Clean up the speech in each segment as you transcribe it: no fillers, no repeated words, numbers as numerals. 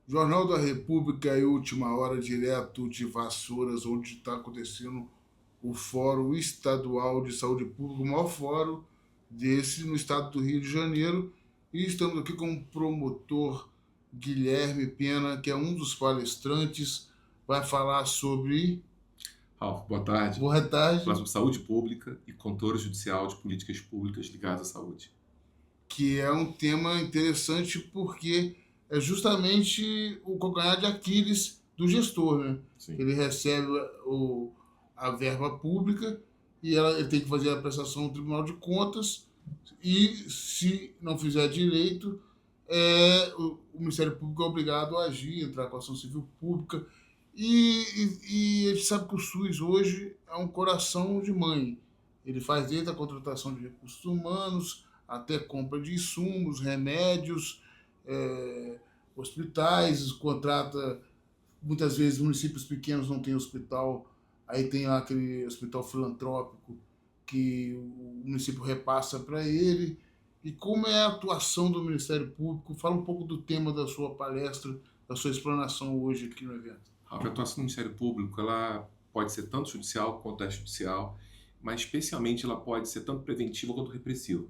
Jornal da República e Última Hora, direto de Vassouras, onde está acontecendo o Fórum Estadual de Saúde Pública, o maior fórum desse no estado do Rio de Janeiro. E estamos aqui com o promotor Guilherme Pena, que é um dos palestrantes, vai falar sobre. Ralf, boa tarde. Boa Falar tarde, sobre saúde pública e controle judicial de políticas públicas ligadas à saúde. que é um tema interessante porque é justamente o calcanhar de Aquiles do gestor, né? Sim. Ele recebe a verba pública e ele tem que fazer a prestação no Tribunal de Contas e, se não fizer direito, o Ministério Público é obrigado a agir, entrar com a ação civil pública. E a gente sabe que o SUS hoje é um coração de mãe. Ele faz desde a contratação de recursos humanos até compra de insumos, remédios, hospitais, contrata. Muitas vezes municípios pequenos não têm hospital, aí tem lá aquele hospital filantrópico que o município repassa para ele. E como é a atuação do Ministério Público? Fala um pouco do tema da sua palestra, da sua explanação hoje aqui no evento. Ralf, a atuação do Ministério Público ela pode ser tanto judicial quanto extrajudicial, mas especialmente ela pode ser tanto preventiva quanto repressiva.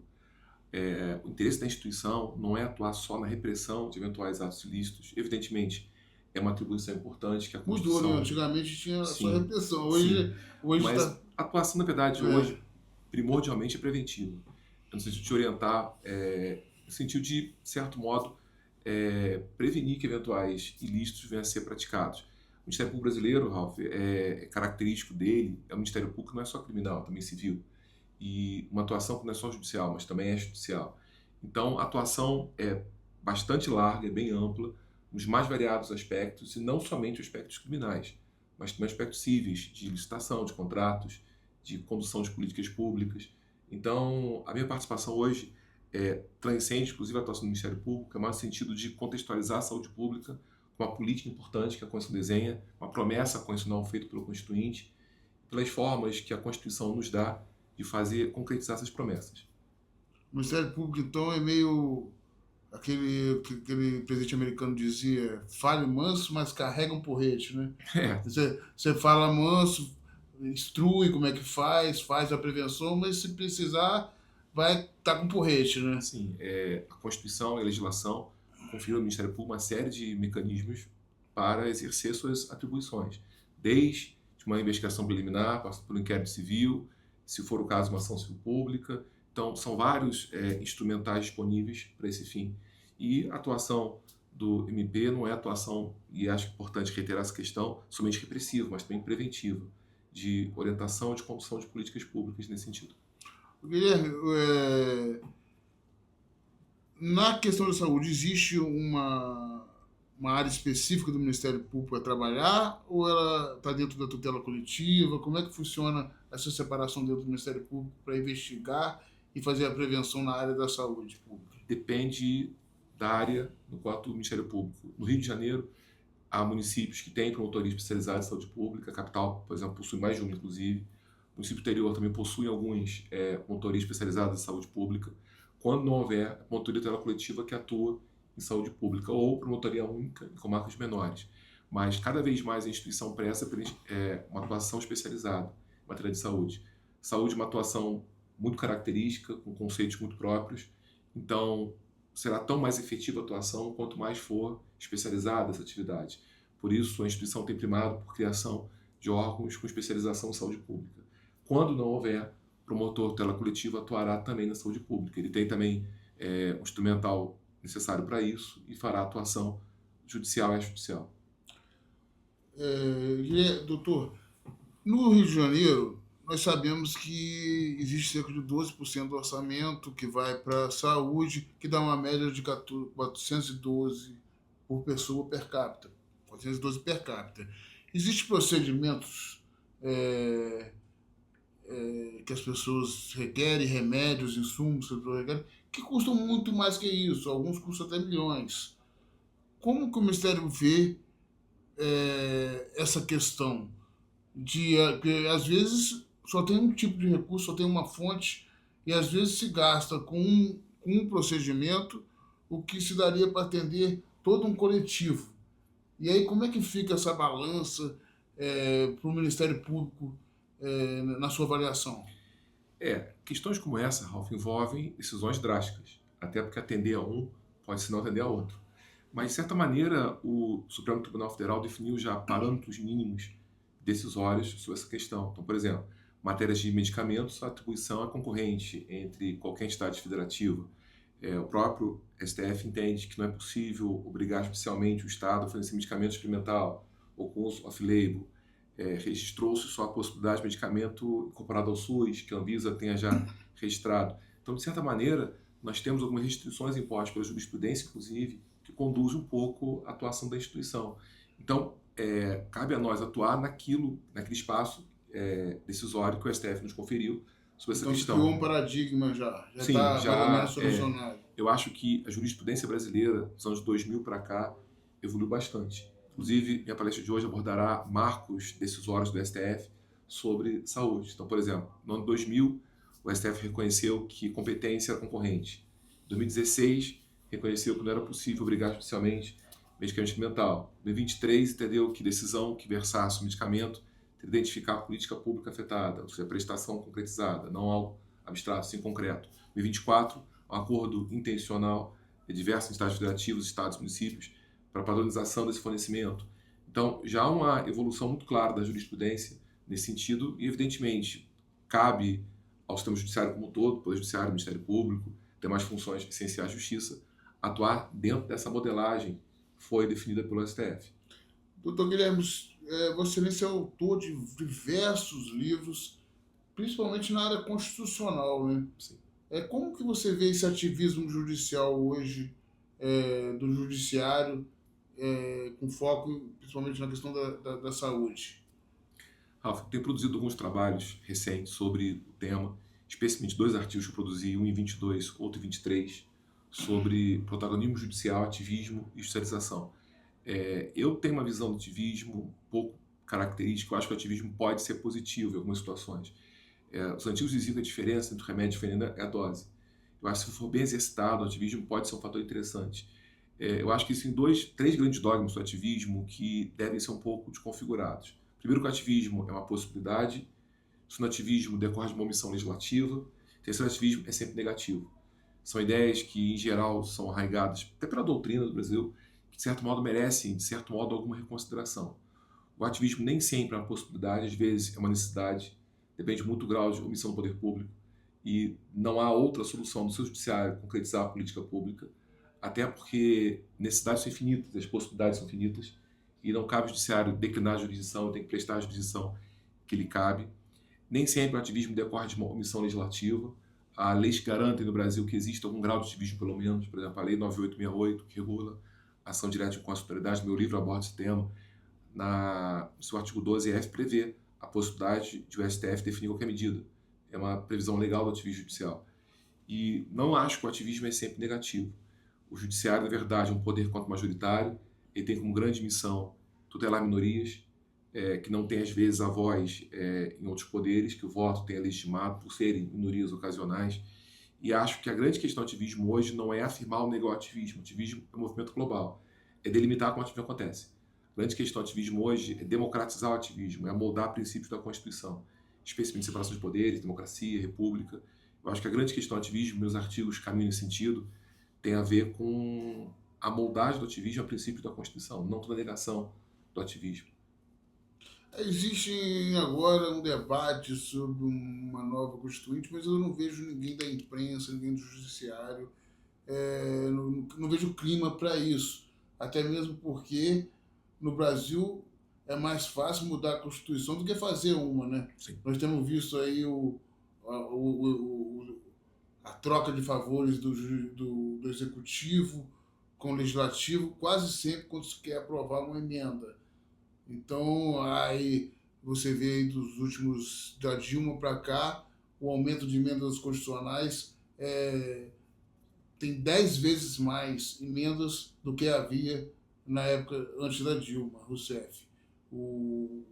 O interesse da instituição não é atuar só na repressão de eventuais atos ilícitos. Evidentemente, é uma atribuição importante que a Mudou, né? Constituição. Antigamente tinha só Sim, repressão. sim. Hoje Mas está. a atuação, na verdade, É, hoje, primordialmente é preventiva. No sentido de te orientar, no sentido de certo modo, prevenir que eventuais ilícitos venham a ser praticados. O Ministério Público Brasileiro, Ralf, é característico dele, é um Ministério Público que não é só criminal, também civil. E uma atuação que não é só judicial, mas também é judicial. Então, a atuação é bastante larga, é bem ampla, nos mais variados aspectos, e não somente aspectos criminais, mas também aspectos cíveis, de licitação, de contratos, de condução de políticas públicas. Então, a minha participação hoje transcende, inclusive, a atuação do Ministério Público, é mais no sentido de contextualizar a saúde pública com uma política importante que a Constituição desenha, uma promessa constitucional feita pelo Constituinte, pelas formas que a Constituição nos dá de fazer concretizar essas promessas. o Ministério Público, então, é meio aquele presidente americano dizia: fale manso, mas carrega um porrete, né? É, Você fala manso, instrui como é que faz a prevenção, mas se precisar, vai estar tá com porrete, né? sim, a Constituição e a legislação conferiram ao Ministério Público uma série de mecanismos para exercer suas atribuições, desde uma investigação preliminar, passando pelo inquérito civil, se for o caso, uma ação civil pública. Então, são vários instrumentais disponíveis para esse fim. E a atuação do MP não é atuação, e acho importante reiterar essa questão, somente repressiva, mas também preventiva, de orientação e de condução de políticas públicas nesse sentido. Guilherme, na questão da saúde, existe uma área específica do Ministério Público para trabalhar ou ela está dentro da tutela coletiva? Como é que funciona essa separação dentro do Ministério Público para investigar e fazer a prevenção na área da saúde pública? Depende da área no qual atua o Ministério Público. No Rio de Janeiro, há municípios que têm promotoria especializada em saúde pública, a capital, por exemplo, possui mais de uma, inclusive. O município interior também possui alguns promotorias especializadas em saúde pública. Quando não houver, a promotoria tutela coletiva que atua em saúde pública, ou promotoria única em comarcas menores. Mas cada vez mais a instituição presta uma atuação especializada em matéria de saúde. Saúde é uma atuação muito característica, com conceitos muito próprios. Então, será tão mais efetiva a atuação quanto mais for especializada essa atividade. Por isso, a instituição tem primado por criação de órgãos com especialização em saúde pública. Quando não houver, o promotor tutela coletiva atuará também na saúde pública. Ele tem também um instrumental necessário para isso e fará atuação judicial e extrajudicial. Doutor, no Rio de Janeiro, nós sabemos que existe cerca de 12% do orçamento que vai para a saúde, que dá uma média de 412 por pessoa per capita. 412 per capita. Existem procedimentos que as pessoas requerem, remédios, insumos, que custam muito mais que isso. Alguns custam até milhões. Como que o Ministério vê essa questão que às vezes só tem um tipo de recurso, só tem uma fonte, e às vezes se gasta com um procedimento o que se daria para atender todo um coletivo. E aí, como é que fica essa balança para o Ministério Público na sua avaliação? Questões como essa, Ralf, envolvem decisões drásticas, até porque atender a um pode se não atender a outro. Mas, de certa maneira, o Supremo Tribunal Federal definiu já parâmetros mínimos decisórios sobre essa questão. Então, por exemplo, matérias de medicamentos, a atribuição é concorrente entre qualquer entidade federativa. O próprio STF entende que não é possível obrigar especialmente o Estado a fornecer medicamento experimental ou com uso off-label. Registrou-se só a possibilidade de medicamento incorporado ao SUS, que a Anvisa tenha já registrado. Então, de certa maneira, nós temos algumas restrições impostas pela jurisprudência, inclusive, que conduzem um pouco a atuação da instituição. Então, cabe a nós atuar naquele espaço decisório que o STF nos conferiu sobre essa Então, se questão. criou um paradigma já Sim, está mais ou menos já solucionado. eu acho que a jurisprudência brasileira, dos anos 2000 para cá, evoluiu bastante. Inclusive, minha palestra de hoje abordará marcos decisórios do STF sobre saúde. Então, por exemplo, no ano 2000, o STF reconheceu que competência era concorrente. Em 2016, reconheceu que não era possível obrigar especialmente medicamento experimental. Em 2023, entendeu que decisão que versasse o medicamento teria que identificar a política pública afetada, ou seja, a prestação concretizada, não algo abstrato, sim concreto. Em 2024, um acordo intencional de diversas entidades federativas, estados e municípios para a padronização desse fornecimento. Então, já há uma evolução muito clara da jurisprudência nesse sentido e, evidentemente, cabe ao sistema judiciário como um todo, Poder Judiciário, Ministério Público, demais funções essenciais de justiça, atuar dentro dessa modelagem que foi definida pelo STF. Doutor Guilherme, você é autor de diversos livros, principalmente na área constitucional, né? Sim. Como que você vê esse ativismo judicial hoje, do judiciário, com foco principalmente na questão da saúde? Rafa, tenho produzido alguns trabalhos recentes sobre o tema, especialmente 2 artigos que eu produzi, um em 22, outro em 23, sobre protagonismo judicial, ativismo e judicialização. Eu tenho uma visão do ativismo um pouco característica, eu acho que o ativismo pode ser positivo em algumas situações. Os antigos diziam que a diferença entre o remédio e a ferida é a dose. Eu acho que se for bem exercitado, o ativismo pode ser um fator interessante. Eu acho que existem 3 grandes dogmas do ativismo que devem ser um pouco desconfigurados. Primeiro, que o ativismo é uma possibilidade. Se o ativismo decorre de uma omissão legislativa. Terceiro, o ativismo é sempre negativo. São ideias que, em geral, são arraigadas até pela doutrina do Brasil, que, de certo modo, merecem, de certo modo, alguma reconsideração. O ativismo nem sempre é uma possibilidade, às vezes é uma necessidade, depende muito do grau de omissão do poder público, e não há outra solução do seu judiciário concretizar a política pública, até porque necessidades são infinitas, as possibilidades são infinitas, e não cabe ao judiciário declinar a jurisdição, tem que prestar a jurisdição que lhe cabe. Nem sempre o ativismo decorre de uma omissão legislativa. Há leis que garantem no Brasil que existe algum grau de ativismo, pelo menos, por exemplo, a Lei 9868, que regula a ação direta de inconstitucionalidade. No meu livro aborda esse tema. No seu artigo 12F prevê a possibilidade de o STF definir qualquer medida. É uma previsão legal do ativismo judicial. E não acho que o ativismo é sempre negativo. O judiciário, na verdade, é um poder quanto majoritário, ele tem como grande missão tutelar minorias, que não tem, às vezes, a voz em outros poderes, que o voto tenha legitimado por serem minorias ocasionais. E acho que a grande questão do ativismo hoje não é afirmar ou negar o ativismo. O ativismo é um movimento global. É delimitar como o ativismo acontece. A grande questão do ativismo hoje é democratizar o ativismo, é moldar princípios da Constituição, especialmente separação de poderes, democracia, república. Eu acho que a grande questão do ativismo, meus artigos caminham nesse sentido, tem a ver com a moldagem do ativismo a princípios da Constituição, não toda a negação do ativismo. Existe agora um debate sobre uma nova constituinte, mas eu não vejo ninguém da imprensa, ninguém do judiciário, não vejo clima para isso. Até mesmo porque no Brasil é mais fácil mudar a Constituição do que fazer uma, né? Sim. Nós temos visto aí a troca de favores do Executivo com o Legislativo quase sempre quando se quer aprovar uma emenda. Então, aí você vê aí dos últimos, da Dilma para cá, o aumento de emendas constitucionais tem 10 vezes mais emendas do que havia na época antes da Dilma Rousseff. O,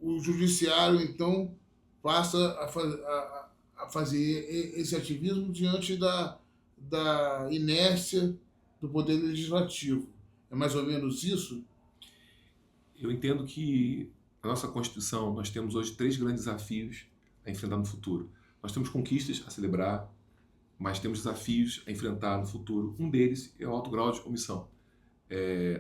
o judiciário, então, passa a fazer esse ativismo diante da inércia do poder legislativo. É mais ou menos isso? Eu entendo que na nossa Constituição nós temos hoje 3 grandes desafios a enfrentar no futuro. Nós temos conquistas a celebrar, mas temos desafios a enfrentar no futuro. Um deles é o alto grau de omissão.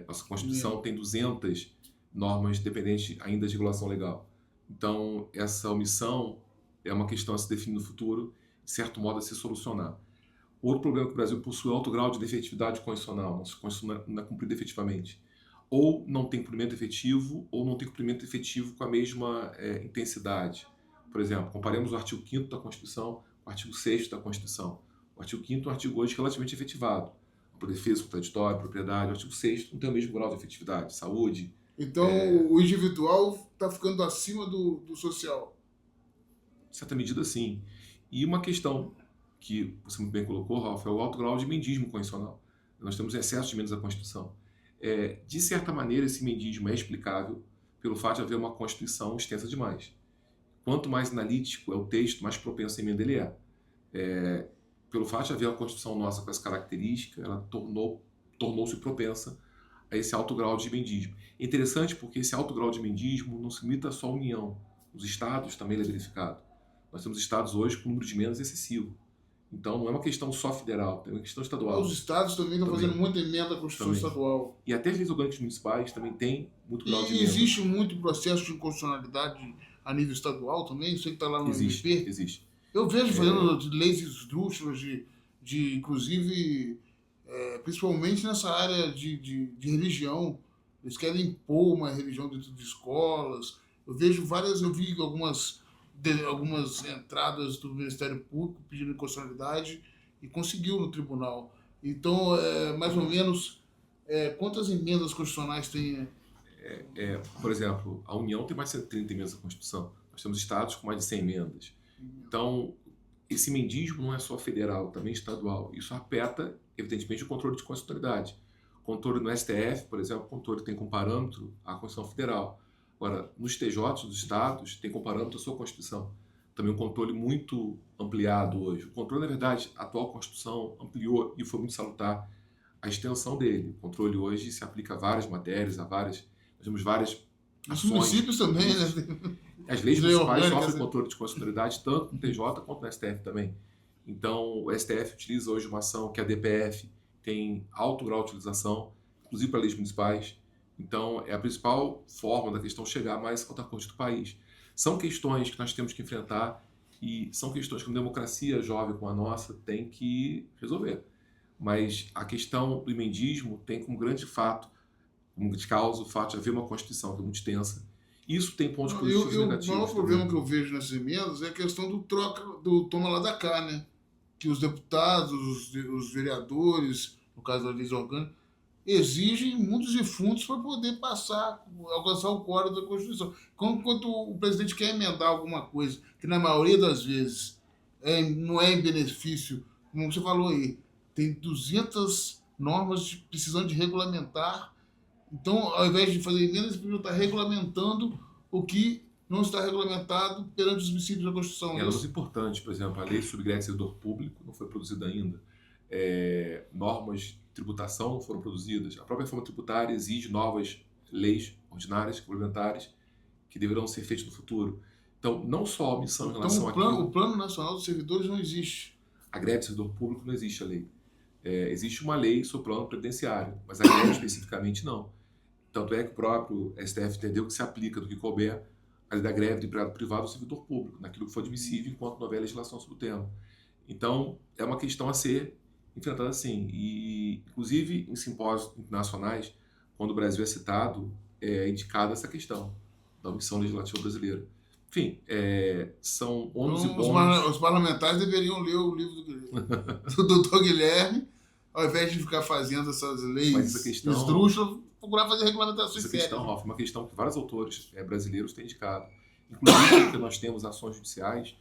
Nossa Constituição tem 200 normas dependentes ainda de regulação legal. Então, essa omissão é uma questão a se definir no futuro, de certo modo a se solucionar. Outro problema que o Brasil possui é o alto grau de efetividade constitucional. Nossa Constituição não é cumprida efetivamente. Ou não tem cumprimento efetivo, ou não tem cumprimento efetivo com a mesma intensidade. Por exemplo, comparemos o artigo 5º da Constituição com o artigo 6º da Constituição. O artigo 5º é um artigo hoje relativamente efetivado. Por defesa, contraditório, propriedade. O artigo 6º não tem o mesmo grau de efetividade. Saúde. Então, o individual está ficando acima do social. Em certa medida, sim. E uma questão que você muito bem colocou, Ralf, é o alto grau de mendismo constitucional. Nós temos excesso de emendas à Constituição. De certa maneira, esse mendismo é explicável pelo fato de haver uma Constituição extensa demais. Quanto mais analítico é o texto, mais propenso a emenda ele é. Pelo fato de haver uma Constituição nossa com essa característica, ela tornou-se propensa a esse alto grau de emendismo. É interessante porque esse alto grau de emendismo não se limita só à União. Os estados também é verificado. Nós temos estados hoje com um número de emendas excessivo. Então, não é uma questão só federal, é uma questão estadual. Os estados também estão fazendo muita emenda à Constituição estadual. E até as leis orgânicas municipais também têm muito grau de emenda. E existe muito processo de inconstitucionalidade a nível estadual também? Você que está lá no MP? Existe. Eu vejo fazendo leis esdrúxulas inclusive, principalmente nessa área de religião. Eles querem impor uma religião dentro de escolas. Eu vi algumas entradas do Ministério Público pedindo inconstitucionalidade e conseguiu no tribunal. Então, mais ou menos, quantas emendas constitucionais tem? Por exemplo, a União tem mais de 130 emendas à Constituição. Nós temos estados com mais de 100 emendas. Então, esse mendismo não é só federal, também estadual. Isso afeta, evidentemente, o controle de constitucionalidade. O controle no STF, por exemplo, o controle tem como parâmetro a Constituição Federal. Agora, nos TJs dos estados, tem como parâmetro a sua Constituição. Também um controle muito ampliado hoje. O controle, na verdade, a atual Constituição ampliou e foi muito salutar a extensão dele. O controle hoje se aplica a várias matérias, nós temos várias ações. Os municípios também, né? As leis municipais sofrem controle de constitucionalidade tanto no TJ quanto no STF também. Então, o STF utiliza hoje uma ação que a DPF tem alto grau de utilização, inclusive para leis municipais. Então, é a principal forma da questão chegar mais alta corte do país. São questões que nós temos que enfrentar e são questões que uma democracia jovem como a nossa tem que resolver. Mas a questão do emendismo tem como grande fato, como grande causa, o fato de haver uma Constituição que é muito extensa. Isso tem pontos positivos e negativos. O maior problema que eu vejo nessas emendas é a questão do toma lá da cá, né? Que os deputados, os vereadores, no caso da lei orgânica, exigem mundos e fundos para poder alcançar o quórum da Constituição. Quando o presidente quer emendar alguma coisa, que na maioria das vezes não é em benefício, como você falou aí, tem 200 normas precisando de regulamentar. Então, ao invés de fazer emendas, eles podiam estar regulamentando o que não está regulamentado perante os princípios da Constituição. Normas importantes, por exemplo, a lei sobre greve de servidor público não foi produzida ainda. Normas de tributação não foram produzidas. A própria reforma tributária exige novas leis ordinárias, complementares, que deverão ser feitas no futuro. Então, não só a omissão em relação o Plano Nacional dos Servidores não existe. A greve de servidor público não existe a lei. Existe uma lei sobre o plano previdenciário, mas a greve especificamente não. Tanto é que o próprio STF entendeu que se aplica do que couber a lei da greve do empregado privado ao servidor público, naquilo que for admissível enquanto não houver legislação sobre o tema. Então, é uma questão a ser enfrentada assim. E, inclusive, em simpósios internacionais, quando o Brasil é citado, é indicada essa questão da omissão legislativa brasileira. Enfim, são ônus e bônus. Os parlamentares deveriam ler o livro do Dr. Guilherme, ao invés de ficar fazendo essas leis esdrúxulas, procurar fazer regulamentações sérias. Essa questão, Ralf, é uma questão que vários autores brasileiros têm indicado. Inclusive porque nós temos ações judiciais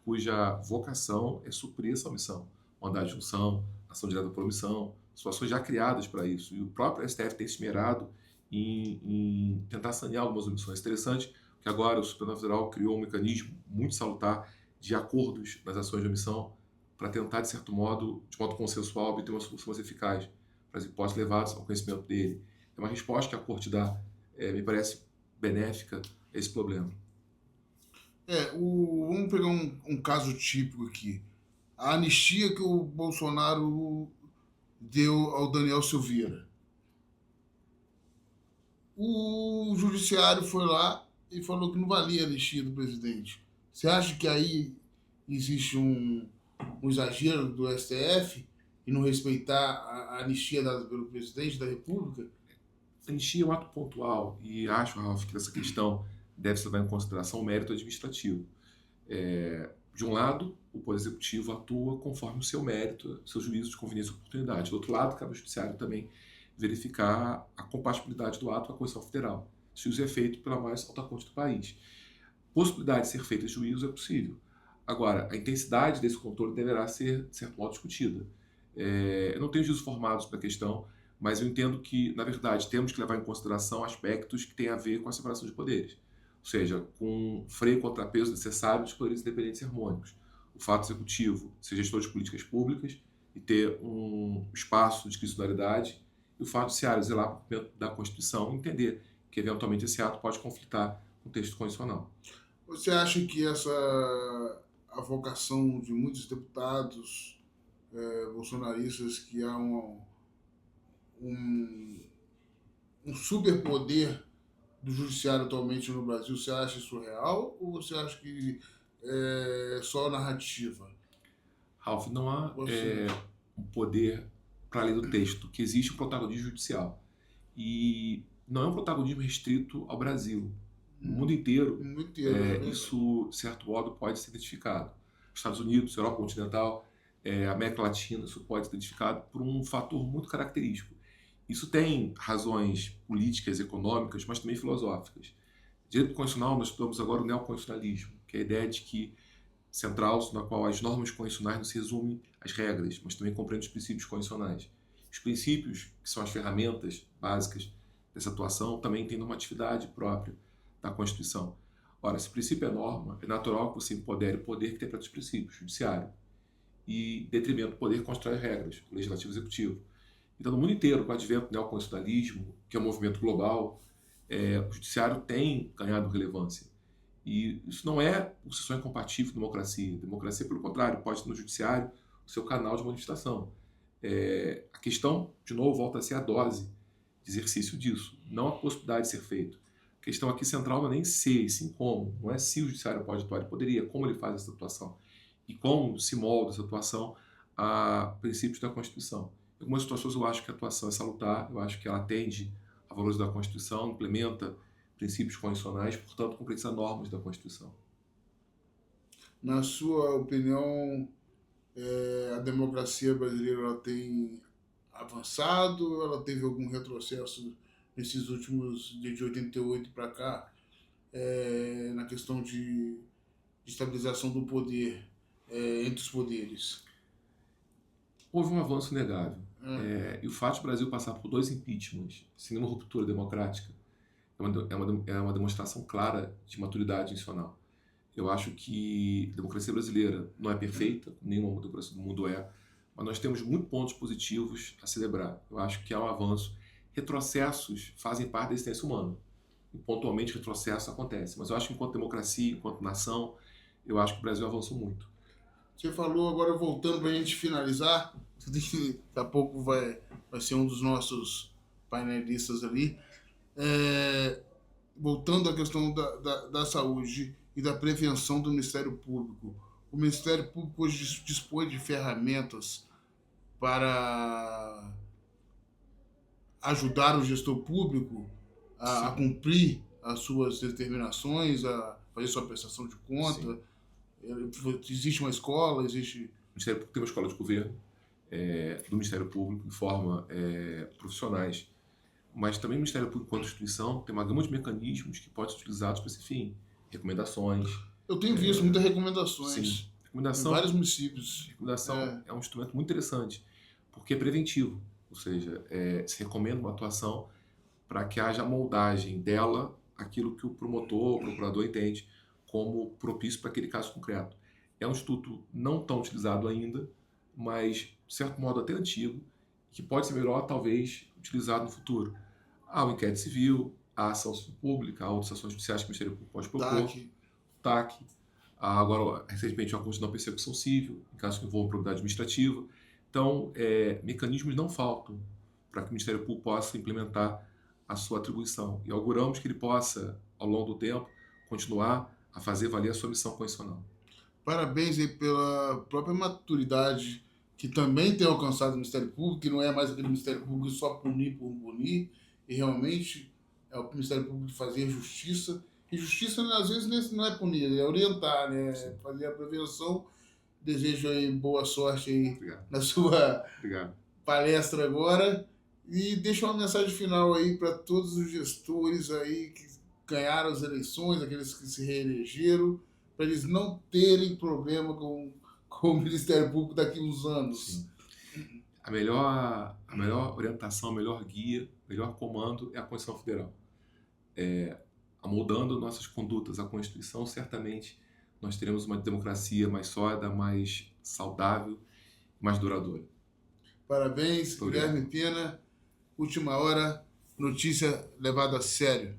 cuja vocação é suprir essa omissão. Mandado de junção, ação direta por omissão, situações já criadas para isso. E o próprio STF tem esmerado em tentar sanear algumas omissões. Interessante que agora o Supremo Federal criou um mecanismo muito salutar de acordos nas ações de omissão para tentar, de modo consensual, obter uma solução mais eficaz para as hipóteses levadas ao conhecimento dele. É uma resposta que a Corte dá me parece benéfica a esse problema. Vamos pegar um caso típico aqui. A anistia que o Bolsonaro deu ao Daniel Silveira. O judiciário foi lá e falou que não valia a anistia do presidente. Você acha que aí existe um exagero do STF e não respeitar a anistia dada pelo presidente da República? A anistia é um ato pontual e acho, Ralf, que nessa questão deve-se levar em consideração o mérito administrativo. De um lado, o Poder Executivo atua conforme o seu mérito, seu juízo de conveniência e oportunidade. Do outro lado, cabe ao Judiciário também verificar a compatibilidade do ato com a Constituição Federal. Esse juízo é feito pela mais alta corte do país. Possibilidade de ser feito esse juízo é possível. Agora, a intensidade desse controle deverá ser, de certo modo, discutida. Eu não tenho juízos formados para a questão, mas eu entendo que, na verdade, temos que levar em consideração aspectos que têm a ver com a separação de poderes. Ou seja, com freio e contrapeso necessário dos poderes independentes e harmônicos. O fato executivo ser gestor de políticas públicas e ter um espaço de discricionariedade, e o fato judiciário zelar pelo cumprimento da Constituição e entender que, eventualmente, esse ato pode conflitar com o texto constitucional. Você acha que a vocação de muitos deputados bolsonaristas que há um superpoder do judiciário atualmente no Brasil, você acha isso real ou você acha que é só narrativa? Ralf, não há um poder para além do texto, que existe o protagonismo judicial. E não é um protagonismo restrito ao Brasil. No mundo inteiro, isso, de certo modo, pode ser identificado. Estados Unidos, Europa continental, América Latina, isso pode ser identificado por um fator muito característico. Isso tem razões políticas, econômicas, mas também filosóficas. Direito constitucional, nós estudamos agora o neoconstitucionalismo, que é a ideia de que central, na qual as normas constitucionais não se resumem às regras, mas também compreendem os princípios constitucionais. Os princípios, que são as ferramentas básicas dessa atuação, também têm normatividade própria da Constituição. Ora, se o princípio é norma, é natural que você empodere o poder que interpreta os princípios, o judiciário, e, em detrimento do poder que constrói regras, o legislativo e o executivo. Então, no mundo inteiro, com o advento do neoconstitucionalismo, que é um movimento global, o judiciário tem ganhado relevância. E isso não é por si só incompatível com democracia. Democracia, pelo contrário, pode ter no judiciário o seu canal de manifestação. A questão, de novo, volta a ser a dose de exercício disso, não a possibilidade de ser feito. A questão aqui central não é nem se, e sim como. Não é se o judiciário pode atuar, ele poderia, como ele faz essa atuação. E como se molda essa atuação a princípios da Constituição. Em algumas situações eu acho que a atuação é salutar, eu acho que ela atende a valores da Constituição, implementa princípios constitucionais, portanto, concretiza normas da Constituição. Na sua opinião, a democracia brasileira ela tem avançado? Ela teve algum retrocesso nesses últimos, desde 88 para cá, na questão de estabilização do poder entre os poderes? Houve um avanço inegável. E o fato de o Brasil passar por 2 impeachments, sem nenhuma ruptura democrática, é uma demonstração clara de maturidade institucional. Eu acho que a democracia brasileira não é perfeita, nenhuma democracia do mundo é, mas nós temos muitos pontos positivos a celebrar. Eu acho que há um avanço. Retrocessos fazem parte da existência humana. E pontualmente retrocesso acontece. Mas eu acho que enquanto democracia, enquanto nação, eu acho que o Brasil avançou muito. Você falou, agora voltando para a gente finalizar, daqui a pouco vai ser um dos nossos painelistas ali. Voltando à questão da saúde e da prevenção do Ministério Público. O Ministério Público hoje dispõe de ferramentas para ajudar o gestor público a cumprir as suas determinações, a fazer sua prestação de conta. Sim. Existe uma escola, existe... O Ministério Público tem uma escola de governo do Ministério Público, que forma profissionais, mas também o Ministério Público, enquanto instituição, tem uma gama de mecanismos que podem ser utilizados para esse fim. Recomendações. Eu tenho visto muitas recomendações. Sim. Recomendação, em vários municípios. Recomendação é um instrumento muito interessante, porque é preventivo. Ou seja, se recomenda uma atuação para que haja a moldagem dela, aquilo que o promotor, o procurador entende como propício para aquele caso concreto. É um instituto não tão utilizado ainda, mas, de certo modo, até antigo, que pode ser melhor, talvez, utilizado no futuro. Há o inquérito civil, a ação civil pública, há outras ações judiciais que o Ministério Público pode propor, TAC. TAC, agora, recentemente, uma constituição persecução civil, em caso que envolva probidade administrativa. Então, mecanismos não faltam para que o Ministério Público possa implementar a sua atribuição. E auguramos que ele possa, ao longo do tempo, continuar a fazer valer a sua missão constitucional. Parabéns aí pela própria maturidade que também tem alcançado o Ministério Público, que não é mais aquele Ministério Público só punir por punir, e realmente é o Ministério Público de fazer justiça. E justiça, às vezes, não é punir, é orientar, né? Sim. Fazer a prevenção. Desejo aí boa sorte aí Obrigado. na sua Obrigado. palestra agora. E deixa uma mensagem final aí para todos os gestores aí que ganharam as eleições, aqueles que se reelegeram, para eles não terem problema com o Ministério Público daqui a uns anos. Sim. A melhor orientação, a melhor guia, o melhor comando é a Constituição Federal. Moldando nossas condutas, a Constituição, certamente nós teremos uma democracia mais sólida, mais saudável, mais duradoura. Parabéns, Guilherme Pena. Última hora, notícia levada a sério.